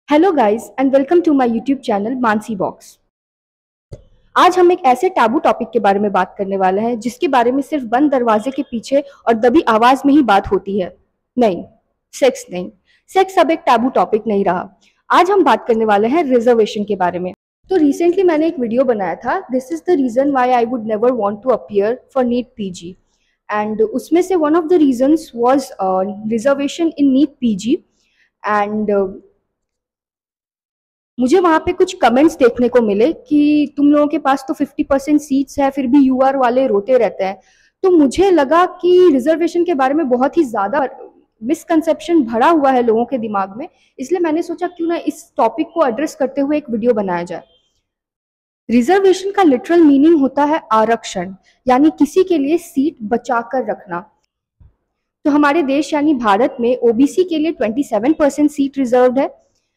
Hello guys and welcome to my YouTube channel Mansi box. आज हम एक ऐसे टैबू टॉपिक के बारे में बात करने वाले हैं जिसके बारे में सिर्फ बंद दरवाजे के पीछे और दबी आवाज में ही बात होती है। नहीं, सेक्स नहीं। सेक्स अब एक टैबू टॉपिक नहीं रहा। आज हम बात करने वाले हैं रिजर्वेशन के बारे में। तो रिसेंटली मैंने एक वीडियो बनाया था, this is the reason why I would never want to appear for NEET PG, and उसमें से one of the reasons was reservation in NEET PG. And मुझे वहां पे कुछ कमेंट्स देखने को मिले कि तुम लोगों के पास तो 50% सीट्स है, फिर भी यूआर वाले रोते रहते हैं। तो मुझे लगा कि रिजर्वेशन के बारे में बहुत ही ज्यादा मिसकंसेप्शन भरा हुआ है लोगों के दिमाग में, इसलिए मैंने सोचा क्यों ना इस टॉपिक को एड्रेस करते हुए एक वीडियो बनाया जाए। रिजर्वेशन का लिटरल मीनिंग होता है आरक्षण, यानी किसी के लिए सीट बचा कर रखना। तो हमारे देश यानी भारत में ओबीसी के लिए 27% सीट रिजर्व्ड है,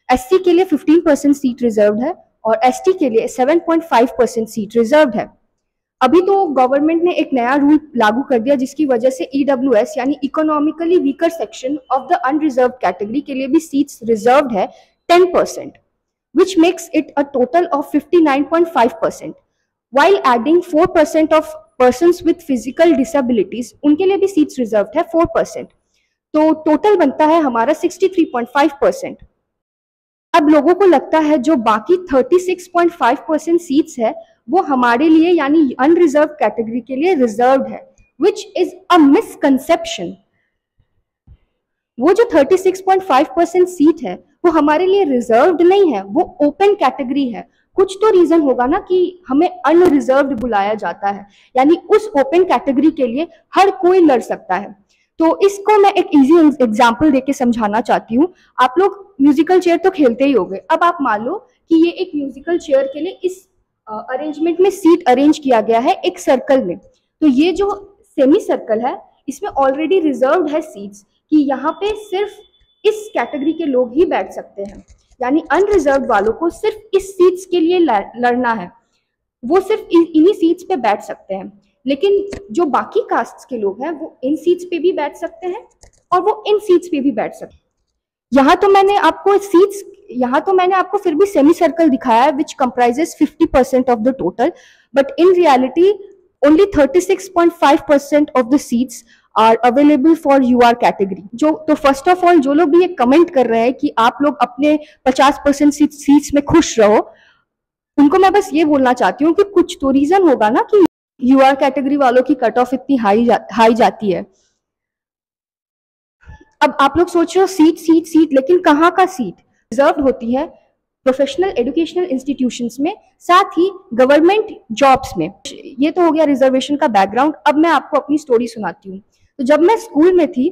एससी के लिए 15% सीट रिजर्व्ड है और एसटी के लिए 7.5% सीट रिजर्व्ड है। अभी तो गवर्नमेंट ने एक नया रूल लागू कर दिया जिसकी वजह से ईडब्ल्यूएस यानी economically weaker section of the unreserved category के लिए भी सीट्स रिजर्व्ड है 10%, which makes it a total of 59.5%, while adding 4% of persons with physical disabilities, उनके लिए भी सीट्स रिजर्व्ड है 4%। तो टोटल बनता है हमारा 63.5%। अब लोगों को लगता है जो बाकी 36.5% सीट्स है वो हमारे लिए यानी अनरिजर्व कैटेगरी के लिए रिजर्व्ड है, विच इज अ मिसकंसेप्शन। वो जो 36.5% सीट है वो हमारे लिए रिजर्व्ड नहीं है, वो ओपन कैटेगरी है। कुछ तो रीजन होगा ना कि हमें अनरिजर्व्ड बुलाया जाता है, यानी उस ओपन कैटेगरी के लिए हर कोई लड़ सकता है। तो इसको मैं एक इजी एग्जांपल देके समझाना चाहती हूँ। आप लोग म्यूजिकल चेयर तो खेलते ही होंगे। अब आप मान लो कि ये एक म्यूजिकल चेयर के लिए इस अरेंजमेंट में सीट अरेंज किया गया है एक सर्कल में। तो ये जो सेमी सर्कल है इसमें ऑलरेडी रिजर्व्ड है सीट्स कि यहाँ पे सिर्फ इस कैटेगरी के लोग ही बैठ सकते हैं, यानी अनरिजर्व्ड वालों को सिर्फ इस सीट्स के लिए लड़ना है, वो सिर्फ इन्हीं सीट्स पे बैठ सकते हैं। लेकिन जो बाकी कास्ट के लोग हैं वो इन सीट्स पे भी बैठ सकते हैं और वो इन सीट्स पे भी बैठ सकते हैं। यहाँ तो मैंने आपको फिर भी सेमी सर्कल दिखाया है which comprises 50% of the total, but in reality only 36.5% of the seats are available for your category. तो फर्स्ट ऑफ ऑल जो लोग भी ये कमेंट कर रहे हैं कि आप लोग अपने 50% सीट्स में खुश रहो, उनको मैं बस ये बोलना चाहती हूँ कि कुछ तो रीजन होगा ना कि यूआर कैटेगरी वालों की कट ऑफ इतनी हाई जाती है। अब आप लोग सोच रहे हो सीट सीट सीट, लेकिन कहाँ का सीट रिजर्व होती है? प्रोफेशनल एजुकेशनल इंस्टीट्यूशंस में, साथ ही गवर्नमेंट जॉब्स में। ये तो हो गया रिजर्वेशन का बैकग्राउंड। अब मैं आपको अपनी स्टोरी सुनाती हूँ। तो जब मैं स्कूल में थी,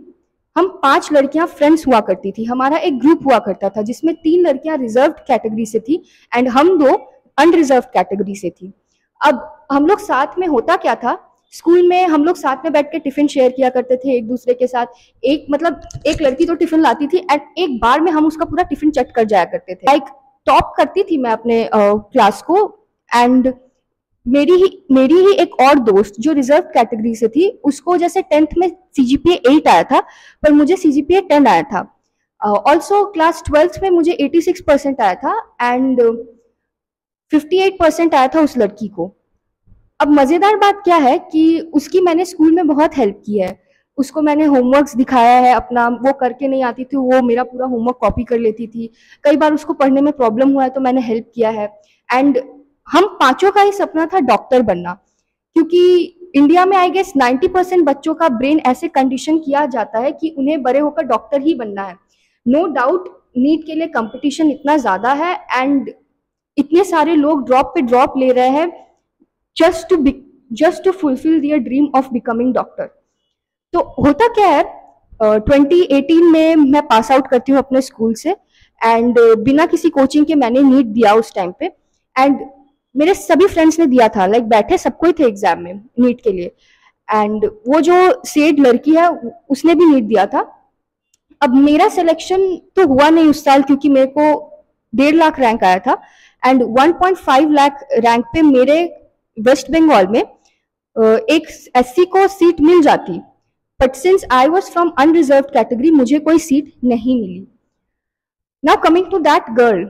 हम 5 लड़कियां फ्रेंड्स हुआ करती थी। हमारा एक ग्रुप हुआ करता था जिसमें 3 लड़कियां रिजर्व कैटेगरी से थी एंड हम 2 अनरिजर्व कैटेगरी से थी। अब हम लोग साथ में, होता क्या था स्कूल में, हम लोग साथ में बैठ के टिफिन शेयर किया करते थे एक दूसरे के साथ। एक लड़की तो टिफिन लाती थी एंड एक बार में हम उसका पूरा टिफिन चट कर जाया करते थे। लाइक टॉप करती थी मैं अपने क्लास को। एंड मेरी ही एक और दोस्त जो रिजर्व कैटेगरी से थी, उसको जैसे 10th में सीजीपीए 8 आया था पर मुझे सीजीपीए 10 आया था। ऑल्सो क्लास 12th में मुझे 86% आया था एंड 58% आया था उस लड़की को। अब मजेदार बात क्या है कि उसकी मैंने स्कूल में बहुत हेल्प की है। उसको मैंने होमवर्क्स दिखाया है अपना, वो करके नहीं आती थी, वो मेरा पूरा होमवर्क कॉपी कर लेती थी। कई बार उसको पढ़ने में प्रॉब्लम हुआ है तो मैंने हेल्प किया है। एंड हम पांचों का ही सपना था डॉक्टर बनना, क्योंकि इंडिया में आई गेस 90% बच्चों का ब्रेन ऐसे कंडीशन किया जाता है कि उन्हें बड़े होकर डॉक्टर ही बनना है। नो डाउट नीट के लिए कंपटीशन इतना ज्यादा है एंड इतने सारे लोग ड्रॉप पे ड्रॉप ले रहे हैं just to fulfill their dream of becoming doctor। तो होता क्या है, 2018 में मैं पास आउट करती हूँ अपने स्कूल से एंड बिना किसी कोचिंग के मैंने नीट दिया उस टाइम पे। एंड मेरे सभी फ्रेंड्स ने दिया था, लाइक बैठे सबको ही थे एग्जाम में नीट के लिए। एंड वो जो सेड लड़की है उसने भी नीट दिया था। अब मेरा सिलेक्शन तो हुआ नहीं उस साल क्योंकि मेरे को 1.5 लाख रैंक आया था एंड 1.5 लाख रैंक पे मेरे वेस्ट बंगाल में एक एससी को सीट मिल जाती, but since I was from unreserved category मुझे कोई सीट नहीं मिली। Now coming to that girl,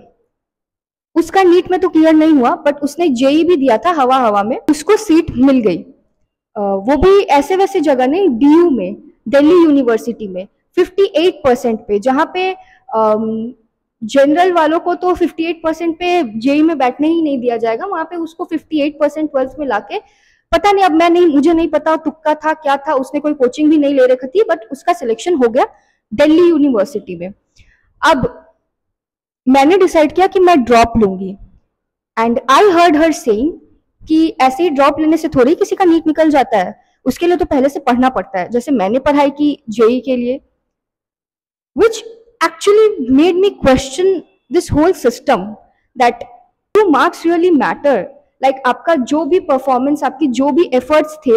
उसका नीट में तो क्लियर नहीं हुआ, बट उसने जेई भी दिया था हवा हवा में, उसको सीट मिल गई। वो भी ऐसे वैसे जगह नहीं, डीयू में, दिल्ली यूनिवर्सिटी में 58% पे, जहाँ पे जनरल वालों को तो 58% पे जेई में बैठने ही नहीं दिया जाएगा, वहां पे उसको 58% 12th में लाके, पता नहीं, अब मैं नहीं, मुझे नहीं पता तुक्का था क्या था, उसने कोई कोचिंग भी नहीं ले रखी थी, बट उसका सिलेक्शन हो गया दिल्ली यूनिवर्सिटी में। अब मैंने डिसाइड किया कि मैं ड्रॉप लूंगी, and I heard her saying कि ऐसे ही ड्रॉप लेने से थोड़ी किसी का नीट निकल जाता है, उसके लिए तो पहले से पढ़ना पड़ता है, जैसे मैंने पढ़ाई की जेई के लिए, which actually made me question this whole system that do marks really matter, like आपका जो भी परफॉर्मेंस, आपकी जो भी एफर्ट्स थे,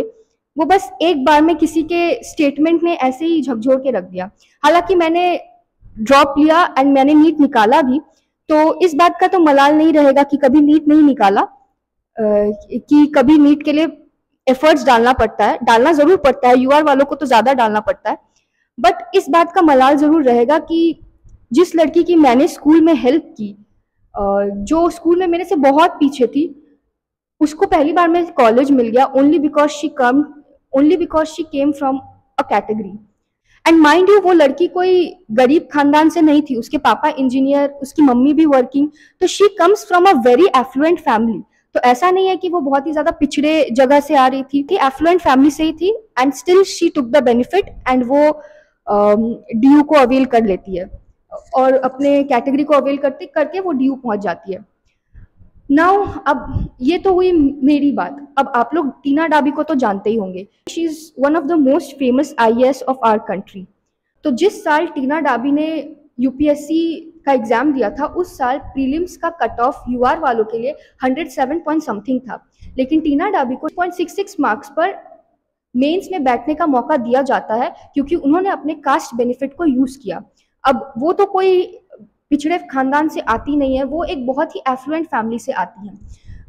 वो बस एक बार में किसी के स्टेटमेंट ने ऐसे ही झकझोर के रख दिया। हालांकि मैंने ड्रॉप लिया एंड मैंने नीट निकाला भी, तो इस बात का तो मलाल नहीं रहेगा कि कभी नीट नहीं निकाला, कि कभी नीट के लिए एफर्ट्स डालना पड़ता है, डालना जरूर पड़ता है, यूआर वालों को तो ज्यादा डालना पड़ता है, बट इस बात का मलाल जरूर रहेगा कि जिस लड़की की मैंने स्कूल में हेल्प की, जो स्कूल में मेरे से बहुत पीछे थी, उसको पहली बार में कॉलेज मिल गया only because she came from a category. And mind you, वो लड़की कोई गरीब खानदान से नहीं थी, उसके पापा इंजीनियर, उसकी मम्मी भी वर्किंग, तो she comes from a very effluent family. तो ऐसा नहीं है कि वो बहुत ही ज्यादा पिछड़े जगह से आ रही थी, एफ्लुएंट फैमिली से ही थी, and still she took the benefit, and वो डीयू को अवेल कर लेती है, और अपने कैटेगरी को अवेल करते करके वो डीयू पहुंच जाती है। नाउ, अब ये तो हुई मेरी बात, अब आप लोग टीना डाबी को तो जानते ही होंगे, she is one of the most famous IAS of our country. तो जिस साल टीना डाबी ने यूपीएससी का एग्जाम दिया था, उस साल प्रीलिम्स का कट ऑफ यूआर वालों के लिए 107 पॉइंट समथिंग था, लेकिन टीना डाबी को 0.66 मार्क्स पर मेंस में बैठने का मौका दिया जाता है, क्योंकि उन्होंने अपने कास्ट बेनिफिट को यूज किया। अब वो तो कोई पिछड़े खानदान से आती नहीं है, वो एक बहुत ही एफ्लुएंट फैमिली से आती है।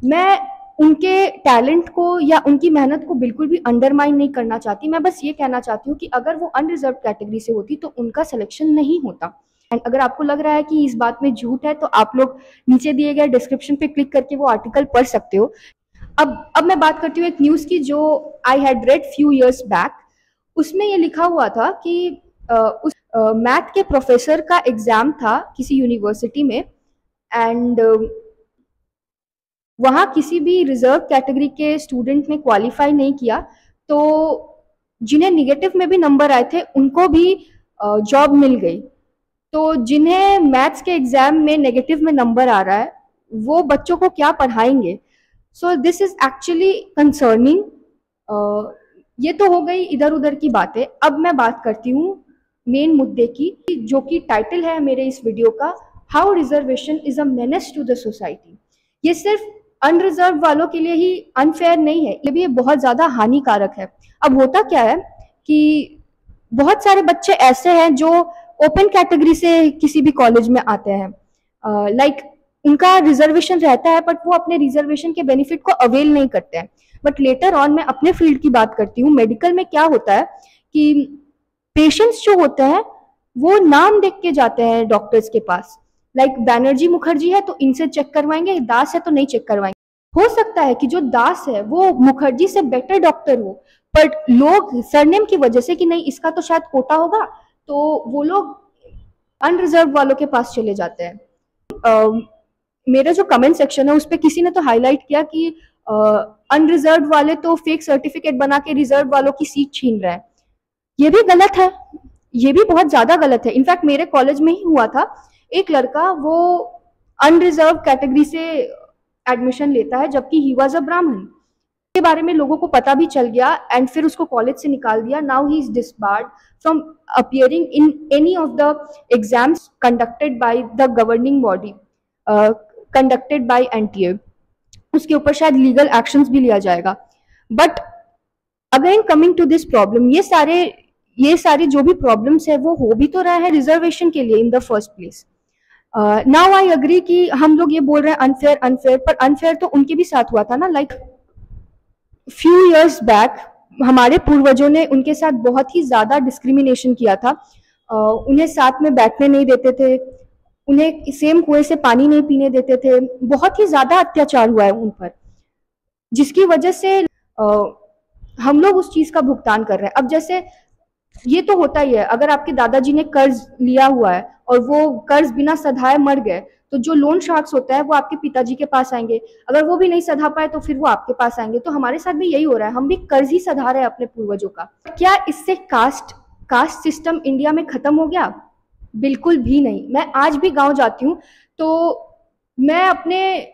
मैं उनके टैलेंट को या उनकी मेहनत को बिल्कुल भी अंडरमाइन नहीं करना चाहती, मैं बस ये कहना चाहती हूँ कि अगर वो अनरिजर्व कैटेगरी से होती तो उनका सिलेक्शन नहीं होता। एंड अगर आपको लग रहा है कि इस बात में झूठ है, तो आप लोग नीचे दिए गए डिस्क्रिप्शन पे क्लिक करके वो आर्टिकल पढ़ सकते हो। अब मैं बात करती हूँ एक न्यूज की, जो I had read few years back. उसमें ये लिखा हुआ था कि उस मैथ के प्रोफेसर का एग्जाम था किसी यूनिवर्सिटी में, एंड वहाँ किसी भी रिजर्व कैटेगरी के स्टूडेंट ने क्वालिफाई नहीं किया, तो जिन्हें निगेटिव में भी नंबर आए थे उनको भी जॉब मिल गई। तो जिन्हें मैथ्स के एग्जाम में नेगेटिव में नंबर आ रहा है, वो बच्चों को क्या पढ़ाएंगे? So this is actually concerning. ये तो हो गई इधर उधर की बातें। अब मैं बात करती हूँ मेन मुद्दे की, जो कि टाइटल है मेरे इस वीडियो का, how reservation is a menace to the society. ये सिर्फ अनरिजर्व वालों के लिए ही अनफेयर नहीं है, ये भी बहुत ज्यादा हानिकारक है। अब होता क्या है कि बहुत सारे बच्चे ऐसे हैं जो ओपन कैटेगरी से किसी भी कॉलेज में आते हैं, लाइक उनका रिजर्वेशन रहता है, बट वो अपने रिजर्वेशन के बेनिफिट को अवेल नहीं करते हैं। बट लेटर ऑन, मैं अपने फील्ड की बात करती हूँ, मेडिकल में क्या होता है कि पेशेंट्स जो होते हैं वो नाम देख के जाते हैं डॉक्टर्स के पास, लाइक बैनर्जी मुखर्जी है तो इनसे चेक करवाएंगे, दास है तो नहीं चेक करवाएंगे। हो सकता है कि जो दास है वो मुखर्जी से बेटर डॉक्टर हो, पर लोग सरनेम की वजह से कि नहीं इसका तो शायद कोटा होगा, तो वो लोग अनरिजर्व वालों के पास चले जाते हैं। मेरा जो कमेंट सेक्शन है उस पर किसी ने तो हाईलाइट किया कि अनरिजर्व वाले तो फेक सर्टिफिकेट बना के रिजर्व वालों की सीट छीन रहे हैं। ये भी गलत है, ये भी बहुत ज्यादा गलत है। इनफैक्ट मेरे कॉलेज में ही हुआ था, एक लड़का वो अनरिजर्व कैटेगरी से एडमिशन लेता है, जबकि ही वाज अ ब्राह्मण। के बारे में लोगों को पता भी चल गया, एंड फिर उसको कॉलेज से निकाल दिया। Now he is disbarred from appearing in any of the exams conducted by the governing body, conducted by NTA. उसके ऊपर शायद लीगल एक्शंस भी लिया जाएगा। But again coming to this problem, ये सारे जो भी प्रॉब्लम्स है वो हो भी तो रहा है रिजर्वेशन के लिए in the first place. Now I agree कि हम लोग ये बोल रहे हैं अनफेयर अनफेयर, पर अनफेयर तो उनके भी साथ हुआ था ना। लाइक फ्यू इयर्स बैक हमारे पूर्वजों ने उनके साथ बहुत ही ज्यादा डिस्क्रिमिनेशन किया था। उन्हें साथ में बैठने नहीं देते थे, उन्हें सेम कुएं से पानी नहीं पीने देते थे। बहुत ही ज्यादा अत्याचार हुआ है उन पर, जिसकी वजह से हम लोग उस चीज का भुगतान कर रहे हैं। अब जैसे ये तो होता ही है, अगर आपके दादाजी ने कर्ज लिया हुआ है और वो कर्ज बिना सधाए मर गए, तो जो लोन शार्क्स होता है वो आपके पिताजी के पास आएंगे। अगर वो भी नहीं सधा पाए तो फिर वो आपके पास आएंगे। तो हमारे साथ भी यही हो रहा है, हम भी कर्ज ही सधा रहे हैं अपने पूर्वजों का। क्या इससे कास्ट कास्ट सिस्टम इंडिया में खत्म हो गया? बिल्कुल भी नहीं। मैं आज भी गांव जाती हूँ तो मैं अपने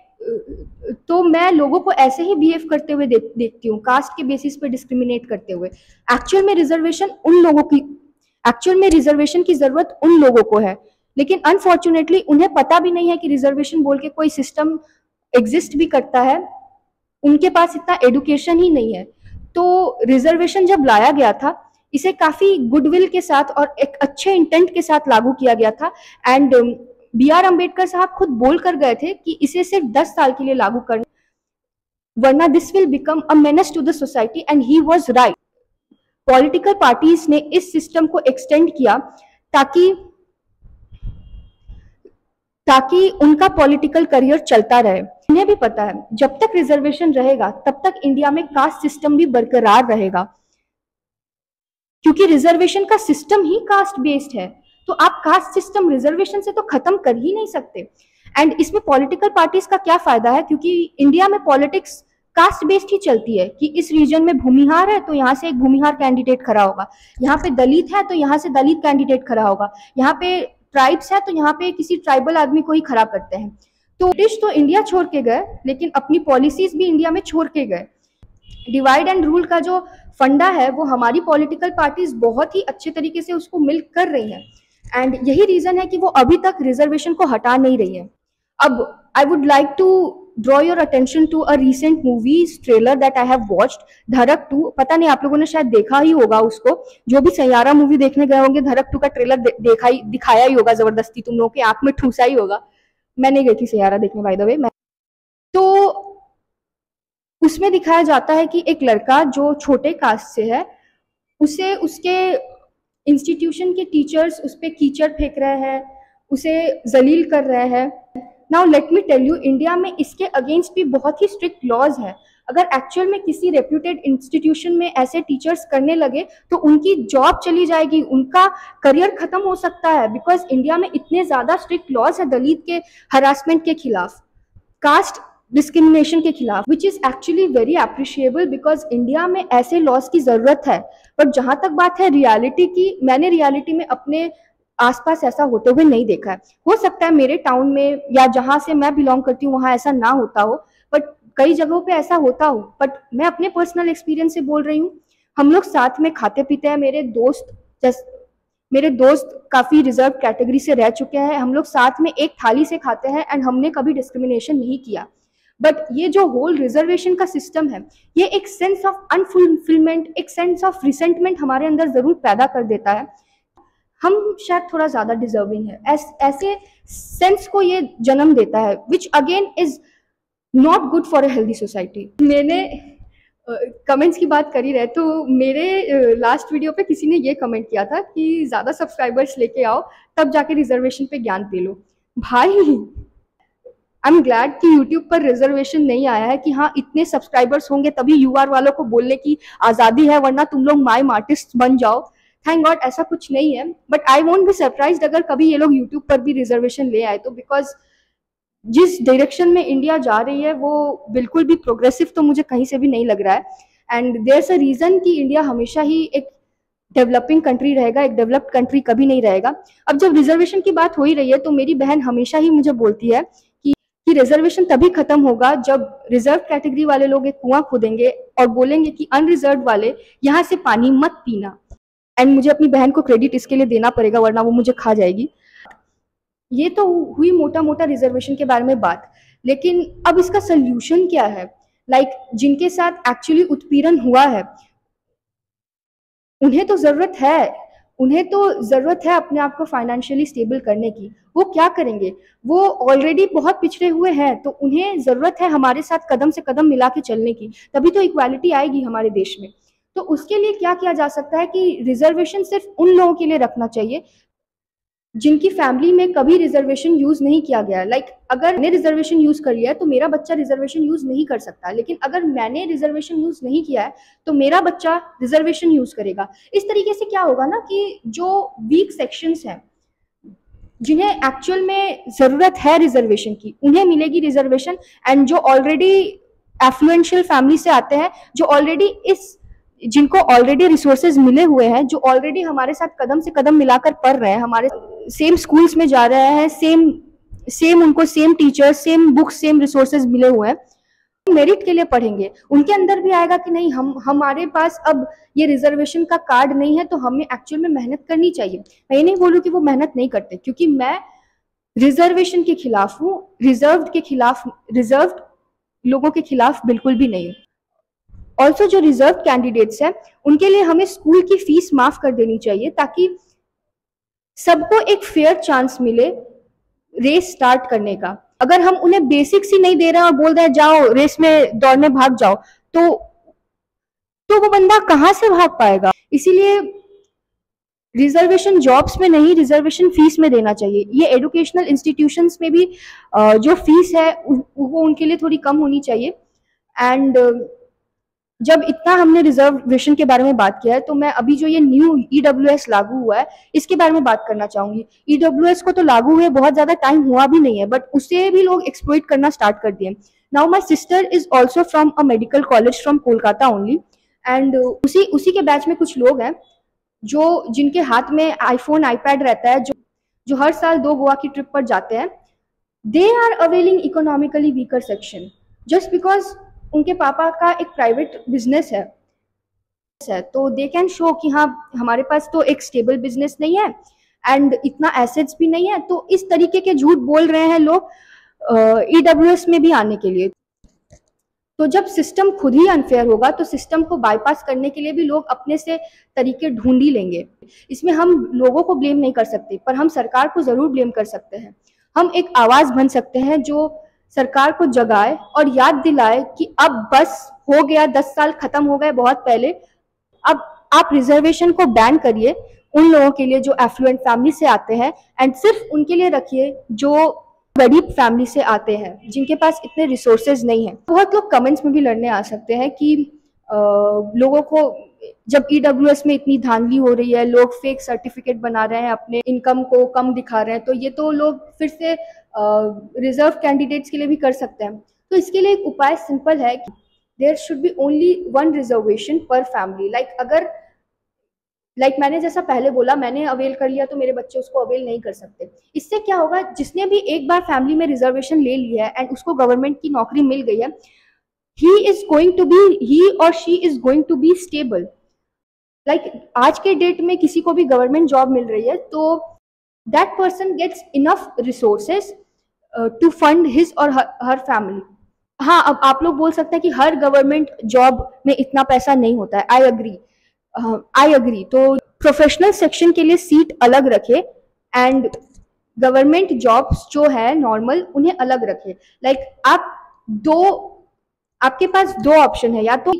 मैं लोगों को ऐसे ही बिहेव करते हुए देखती हूँ, कास्ट के बेसिस पे डिस्क्रिमिनेट करते हुए। एक्चुअल में रिजर्वेशन उन लोगों की एक्चुअल में रिजर्वेशन की जरूरत उन लोगों को है, लेकिन अनफॉर्चुनेटली उन्हें पता भी नहीं है कि रिजर्वेशन बोल के कोई सिस्टम एग्जिस्ट भी करता है। उनके पास इतना एडुकेशन ही नहीं है। तो रिजर्वेशन जब लाया गया था, इसे काफी गुडविल के साथ और एक अच्छे इंटेंट के साथ लागू किया गया था। And B R. अम्बेडकर साहब खुद बोल कर गए थे कि इसे सिर्फ 10 साल के लिए लागू करना, वरना this will become a menace to the society, and he was right. Political parties ने इस सिस्टम को एक्सटेंड किया ताकि ताकि उनका पॉलिटिकल करियर चलता रहे। उन्हें भी पता है जब तक रिजर्वेशन रहेगा तब तक इंडिया में कास्ट सिस्टम भी बरकरार रहेगा, क्योंकि रिजर्वेशन का सिस्टम ही कास्ट बेस्ड है। तो आप कास्ट सिस्टम रिजर्वेशन से तो खत्म कर ही नहीं सकते। एंड इसमें पॉलिटिकल पार्टीज का क्या फायदा है, क्योंकि इंडिया में पॉलिटिक्स कास्ट बेस्ड ही चलती है कि इस रीजन में भूमिहार है तो यहाँ से एक भूमिहार कैंडिडेट खड़ा होगा, यहाँ पे दलित है तो यहाँ से दलित कैंडिडेट खड़ा होगा, यहाँ पे ट्राइब्स है तो यहाँ पे किसी ट्राइबल आदमी को ही खड़ा करते हैं। तो ब्रिटिश तो इंडिया छोड़ के गए, लेकिन अपनी पॉलिसीज भी इंडिया में छोड़ के गए। डिवाइड एंड रूल का जो फंडा है वो हमारी पॉलिटिकल पार्टीज बहुत ही अच्छे तरीके से उसको मिल कर रही हैं, एंड यही रीजन है कि वो अभी तक रिजर्वेशन को हटा नहीं रही है। अब I would like to draw your attention to a recent movies trailer that I have watched, Dhadak 2। पता नहीं आप लोगों ने शायद देखा ही होगा उसको, जो भी सैयारा मूवी देखने गए होंगे धड़क 2 का ट्रेलर दिखाया ही होगा, जबरदस्ती तुम लोगों के आंख में ठूसा ही होगा। मैं नहीं गई थी सैयारा देखने, बाय द वे। तो उसमें दिखाया जाता है कि एक लड़का जो छोटे कास्ट से है, उसे उसके इंस्टीट्यूशन के टीचर्स उस पर कीचड़ फेंक रहे हैं, उसे जलील कर रहे हैं। Now let me tell you, India में इसके अगेंस्ट भी बहुत ही स्ट्रिक्ट लॉज है। अगर एक्चुअल में किसी रेप्यूटेड इंस्टीट्यूशन में ऐसे टीचर्स करने लगे तो उनकी जॉब चली जाएगी, उनका करियर खत्म हो सकता है, बिकॉज इंडिया में इतने ज्यादा स्ट्रिक्ट लॉज है दलित के हरासमेंट के खिलाफ, कास्ट डिस्क्रिमिनेशन के खिलाफ, which is actually very appreciable, because India में ऐसे लॉज की जरूरत है। बट जहां तक बात है रियलिटी की, मैंने रियलिटी में अपने आसपास ऐसा होते हुए नहीं देखा है। हो सकता है मेरे टाउन में या जहां से मैं बिलोंग करती हूँ वहां ऐसा ना होता हो, बट कई जगहों पे ऐसा होता हो। बट मैं अपने पर्सनल एक्सपीरियंस से बोल रही हूँ। हम लोग साथ में खाते पीते हैं, मेरे दोस्त काफी रिजर्व कैटेगरी से रह चुके हैं, हम लोग साथ में एक थाली से खाते हैं, एंड हमने कभी डिस्क्रिमिनेशन नहीं किया। बट ये जो होल रिजर्वेशन का सिस्टम है, ये एक सेंस ऑफ अनफुलफिलमेंट, एक सेंस ऑफ रिसेंटमेंट हमारे अंदर जरूर पैदा कर देता है। हम शायद थोड़ा ज्यादा डिजर्विंग है, ऐसे सेंस को ये जन्म देता है, which again is not good for a healthy society. मैंने कमेंट्स की बात करी रहे तो मेरे लास्ट वीडियो पे किसी ने ये कमेंट किया था कि ज्यादा सब्सक्राइबर्स लेके आओ तब जाके रिजर्वेशन पे ज्ञान दे लो। भाई आई एम ग्लैड कि यूट्यूब पर रिजर्वेशन नहीं आया है कि हाँ इतने सब्सक्राइबर्स होंगे तभी यूआर वालों को बोलने की आजादी है, वरना तुम लोग माइम आर्टिस्ट बन जाओ। थैंक गॉड ऐसा कुछ नहीं है। But I won't be surprised अगर कभी ये लोग यूट्यूब पर भी रिजर्वेशन ले आए तो, बिकॉज जिस डायरेक्शन में इंडिया जा रही है वो बिल्कुल भी प्रोग्रेसिव तो मुझे कहीं से भी नहीं लग रहा है। एंड देयर्स अ रीजन कि इंडिया हमेशा ही एक डेवलपिंग कंट्री रहेगा, एक डेवलप्ड कंट्री कभी नहीं रहेगा। अब जब रिजर्वेशन की बात हो ही रही है तो मेरी बहन हमेशा ही मुझे बोलती है कि रिजर्वेशन तभी खत्म होगा जब रिजर्व कैटेगरी वाले लोग एक कुआं खोदेंगे और बोलेंगे कि अनरिजर्व वाले यहाँ से पानी मत पीना। एंड मुझे अपनी बहन को क्रेडिट इसके लिए देना पड़ेगा, वरना वो मुझे खा जाएगी। ये तो हुई मोटा मोटा रिजर्वेशन के बारे में बात, लेकिन अब इसका सोल्यूशन क्या है? लाइक जिनके साथ एक्चुअली उत्पीड़न हुआ है उन्हें तो जरूरत है अपने आप को फाइनेंशियली स्टेबल करने की। वो क्या करेंगे? वो ऑलरेडी बहुत पिछड़े हुए हैं, तो उन्हें जरूरत है हमारे साथ कदम से कदम मिला के चलने की, तभी तो इक्वालिटी आएगी हमारे देश में। तो उसके लिए क्या किया जा सकता है कि रिजर्वेशन सिर्फ उन लोगों के लिए रखना चाहिए जिनकी फैमिली में कभी रिजर्वेशन यूज नहीं किया गया। अगर मैंने रिजर्वेशन यूज कर लिया है तो मेरा बच्चा रिजर्वेशन यूज नहीं कर सकता, लेकिन अगर मैंने रिजर्वेशन यूज नहीं किया है तो मेरा बच्चा रिजर्वेशन यूज करेगा। इस तरीके से क्या होगा ना कि जो वीक सेक्शंस हैं, जिन्हें एक्चुअल में जरूरत है रिजर्वेशन की, उन्हें मिलेगी रिजर्वेशन। एंड जो ऑलरेडी एफ्लुएंशियल फैमिली से आते हैं, जो ऑलरेडी जिनको ऑलरेडी रिसोर्सेज मिले हुए हैं, जो ऑलरेडी हमारे साथ कदम से कदम मिलाकर पढ़ रहे हैं, हमारे सेम स्कूल्स में जा रहे हैं, सेम उनको same teachers, same books, same resources मिले हुए हैं, मेरिट के लिए पढ़ेंगे। उनके अंदर भी आएगा कि नहीं, हमारे पास अब ये रिजर्वेशन का कार्ड नहीं है तो हमें एक्चुअल में मेहनत करनी चाहिए। मैं ये नहीं बोलूँ कि वो मेहनत नहीं करते, क्योंकि मैं रिजर्वेशन के खिलाफ हूँ, रिजर्व्ड लोगों के खिलाफ बिल्कुल भी नहीं हूँ। ऑल्सो जो रिजर्व कैंडिडेट्स हैं उनके लिए हमें स्कूल की फीस माफ कर देनी चाहिए, ताकि सबको एक फेयर चांस मिले रेस स्टार्ट करने का। अगर हम उन्हें बेसिक्स ही नहीं दे रहे हैं और बोल रहे हैं जाओ रेस में दौड़ने भाग जाओ, तो वो बंदा कहाँ से भाग पाएगा। इसीलिए रिजर्वेशन जॉब्स में नहीं, रिजर्वेशन फीस में देना चाहिए। ये एजुकेशनल इंस्टीट्यूशंस में भी जो फीस है वो उनके लिए थोड़ी कम होनी चाहिए। एंड जब इतना हमने रिजर्वेशन के बारे में बात किया है, तो मैं अभी जो ये न्यू ईडब्ल्यूएस लागू हुआ है इसके बारे में बात करना चाहूंगी। ईडब्ल्यूएस को तो लागू हुए बहुत ज्यादा टाइम हुआ भी नहीं है, बट उसे भी लोग एक्सप्लॉइट करना स्टार्ट कर दिए। Now my sister is also from a medical college from Kolkata only, and उसी के बैच में कुछ लोग हैं जिनके हाथ में आईफोन, आईपैड रहता है, जो हर साल 2 गोवा की ट्रिप पर जाते हैं। They are availing economically weaker section just because उनके पापा का एक प्राइवेट बिजनेस है, तो दे कैन शो कि हाँ हमारे पास तो एक स्टेबल बिजनेस नहीं है एंड इतना एसेट्स भी नहीं है। तो इस तरीके के झूठ बोल रहे हैं लोग ईडब्ल्यूएस में भी आने के लिए। तो जब सिस्टम खुद ही अनफेयर होगा तो सिस्टम को बाईपास करने के लिए भी लोग अपने से तरीके ढूंढ ही लेंगे। इसमें हम लोगों को ब्लेम नहीं कर सकते, पर हम सरकार को जरूर ब्लेम कर सकते हैं। हम एक आवाज बन सकते हैं जो सरकार को जगाए और याद दिलाए कि अब बस हो गया, 10 साल खत्म हो गए बहुत पहले। अब आप रिजर्वेशन को बैन करिए उन लोगों के लिए जो एफ्लुएंट फैमिली से आते हैं, एंड सिर्फ उनके लिए रखिए जो गरीब फैमिली से आते हैं, जिनके पास इतने रिसोर्सेज नहीं है। बहुत लोग कमेंट्स में भी लड़ने आ सकते हैं कि लोगों को जब ईडब्ल्यूएस में इतनी धांधली हो रही है, लोग फेक सर्टिफिकेट बना रहे हैं, अपने इनकम को कम दिखा रहे हैं, तो ये तो लोग फिर से रिजर्व कैंडिडेट्स के लिए भी कर सकते हैं। तो इसके लिए एक उपाय सिंपल है कि there should be only 1 reservation per family. मैंने जैसा पहले बोला, मैंने अवेल कर लिया तो मेरे बच्चे उसको अवेल नहीं कर सकते। इससे क्या होगा, जिसने भी एक बार फैमिली में रिजर्वेशन ले लिया है एंड उसको गवर्नमेंट की नौकरी मिल गई है, ही और she is going to be stable. आज के डेट में किसी को भी गवर्नमेंट जॉब मिल रही है तो that person gets enough resources to fund his और हर फैमिली। हाँ, अब आप लोग बोल सकते हैं कि हर गवर्नमेंट जॉब में इतना पैसा नहीं होता है। I agree. तो प्रोफेशनल सेक्शन के लिए सीट अलग रखे एंड गवर्नमेंट जॉब्स जो है नॉर्मल, उन्हें अलग रखे। आपके पास 2 ऑप्शन है, या तो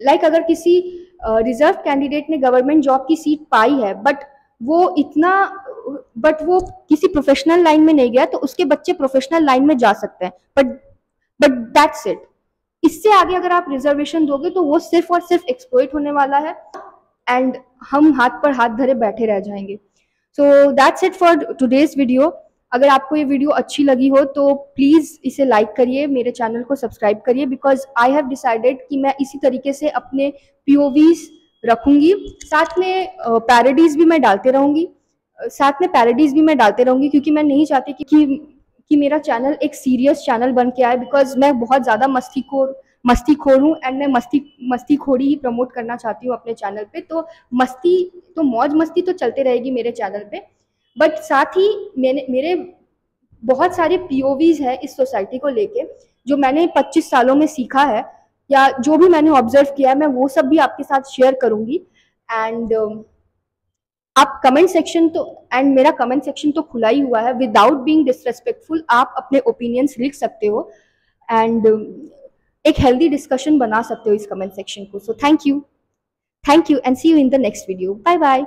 अगर किसी रिजर्व कैंडिडेट ने गवर्नमेंट जॉब की सीट पाई है बट वो किसी प्रोफेशनल लाइन में नहीं गया, तो उसके बच्चे प्रोफेशनल लाइन में जा सकते हैं, बट दैट्स इट। इससे आगे अगर आप रिजर्वेशन दोगे तो वो सिर्फ और सिर्फ एक्सप्लॉइट होने वाला है एंड हम हाथ पर हाथ धरे बैठे रह जाएंगे। So that's it for today's video. अगर आपको ये वीडियो अच्छी लगी हो तो प्लीज इसे लाइक करिए, मेरे चैनल को सब्सक्राइब करिए, बिकॉज आई हैव डिसाइडेड कि मैं इसी तरीके से अपने POVs रखूंगी। साथ में पैरोडीज भी मैं डालते रहूंगी, क्योंकि मैं नहीं चाहती कि मेरा चैनल एक सीरियस चैनल बन के आए, बिकॉज मैं बहुत ज़्यादा मस्तीखोर हूँ एंड मैं मस्तीखोरी ही प्रमोट करना चाहती हूँ अपने चैनल पे। तो मौज मस्ती तो चलते रहेगी मेरे चैनल पे, बट साथ ही मेरे बहुत सारे POVs है इस सोसाइटी को लेके, जो मैंने 25 सालों में सीखा है या जो भी मैंने ऑब्जर्व किया है, मैं वो सब भी आपके साथ शेयर करूंगी। एंड आप मेरा कमेंट सेक्शन तो खुला ही हुआ है। विदाउट बीइंग डिसरेस्पेक्टफुल आप अपने ओपिनियंस लिख सकते हो एंड एक हेल्दी डिस्कशन बना सकते हो इस कमेंट सेक्शन को। So thank you and see you in the next video. Bye bye.